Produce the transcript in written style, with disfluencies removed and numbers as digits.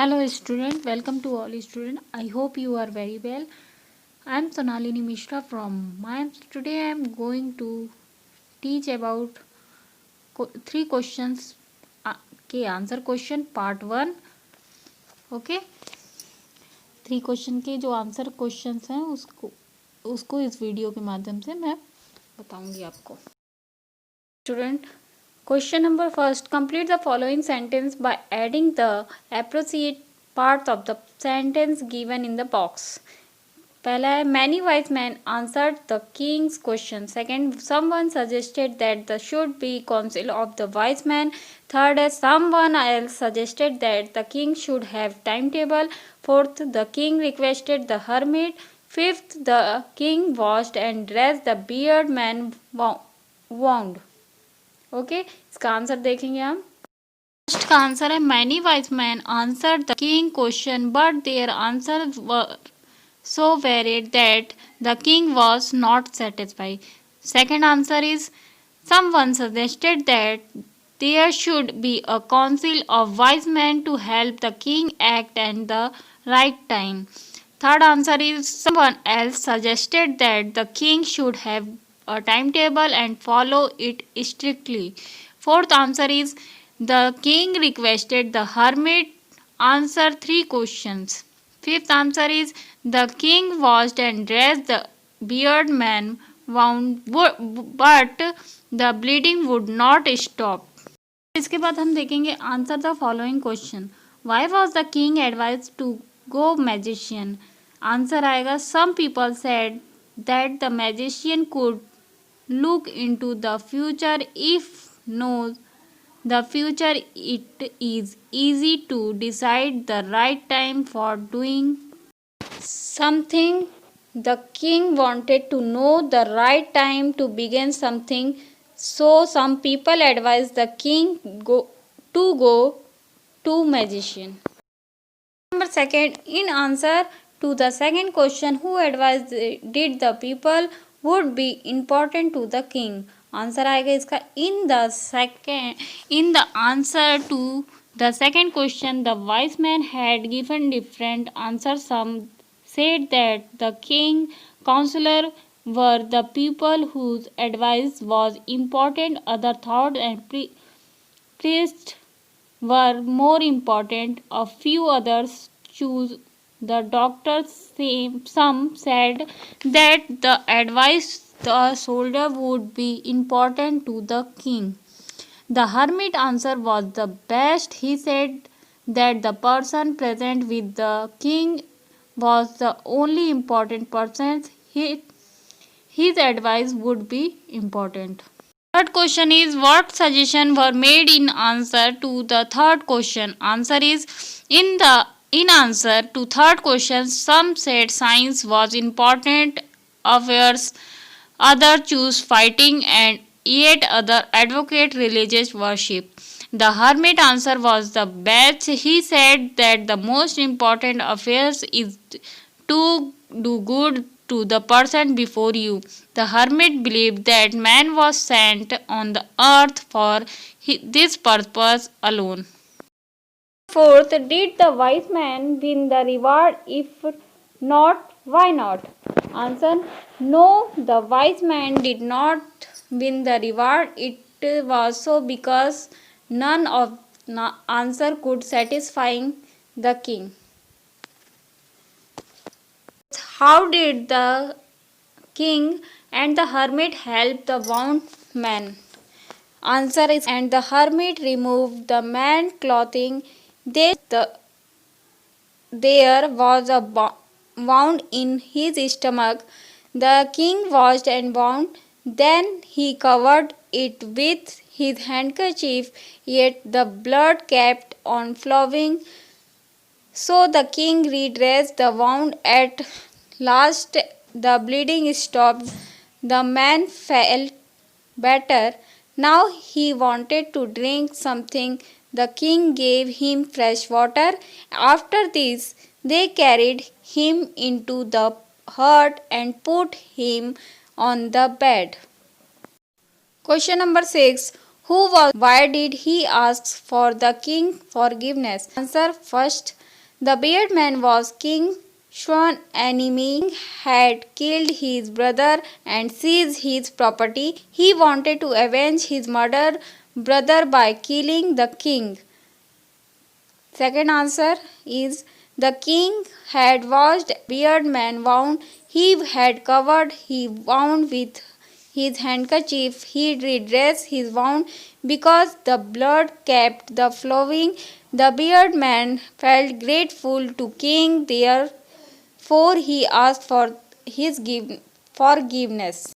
Hello student, welcome to all student. I hope you are very well. I am Sonalini Mishra from MIMS. Today I am going to teach about three questions के answer question part 1. Okay, 3 question के जो answer questions हैं उसको इस video के माध्यम से मैं बताऊंगी आपको. Student, question number first. Complete the following sentence by adding the appropriate parts of the sentence given in the box. पहला है many wise men answered the king's question. Second, someone suggested that there should be council of the wise men. Third है someone else suggested that the king should have timetable. Fourth, the king requested the hermit. Fifth, the king washed and dressed the bearded man wound. Okay, इसका answer देखेंगे हम. First का answer है many wise man answer the king question but there answer were so varied that the king was not satisfied. Second answer is someone suggested that there should be a council of wise man to help the king act at the right time. Third answer is someone else suggested that the king should have a timetable and follow it strictly. Fourth answer is the king requested the hermit answer 3 questions. Fifth answer is the king washed and dressed the bearded man wound but the bleeding would not stop. इसके बाद हम देखेंगे answer the following question. Why was the king advised to go magician? Answer आएगा some people said that the magician could look into the future. If knows the future, it is easy to decide the right time for doing something. The king wanted to know the right time to begin something, so some people advised the king go to magician. Number second, in answer to the second question, who advised did the people would be important to the king. Answer आएगा इसका in the answer to the second question the wise man had given different answers. Some said that the king counselor were the people whose advice was important. Other thought and priests were more important. A few others choose the doctors. Some said that the advice the soldier would be important to the king. The hermit answer was the best. He said that the person present with the king was the only important person. His advice would be important. Third question is what suggestions were made in answer to the third question. Answer is in answer to third question, some said science was important affairs, other choose fighting, and yet other advocate religious worship. The hermit answer was the best. He said that the most important affairs is to do good to the person before you. The hermit believed that man was sent on the earth for this purpose alone. Fourth, did the wise man win the reward? If not, why not? Answer, no, the wise man did not win the reward. It was so because none of the answer could satisfy the king. How did the king and the hermit help the wounded man? Answer is and the hermit removed the man's clothing. There was a wound in his stomach. The king washed and wound. Then he covered it with his handkerchief, yet the blood kept on flowing. So the king redressed the wound. At last the bleeding stopped. The man felt better. Now he wanted to drink something. The king gave him fresh water. After this, they carried him into the hut and put him on the bed. Question number 6. Who was? Why did he ask for the king forgiveness? Answer. First, the bearded man was King Swan enemy, had killed his brother and seized his property. He wanted to avenge his murdered brother by killing the king. Second answer is the king had watched bearded man wound. He had covered his wound with his handkerchief. He redressed his wound because the blood kept the flowing. The bearded man felt grateful to king, therefore he asked for his forgiveness.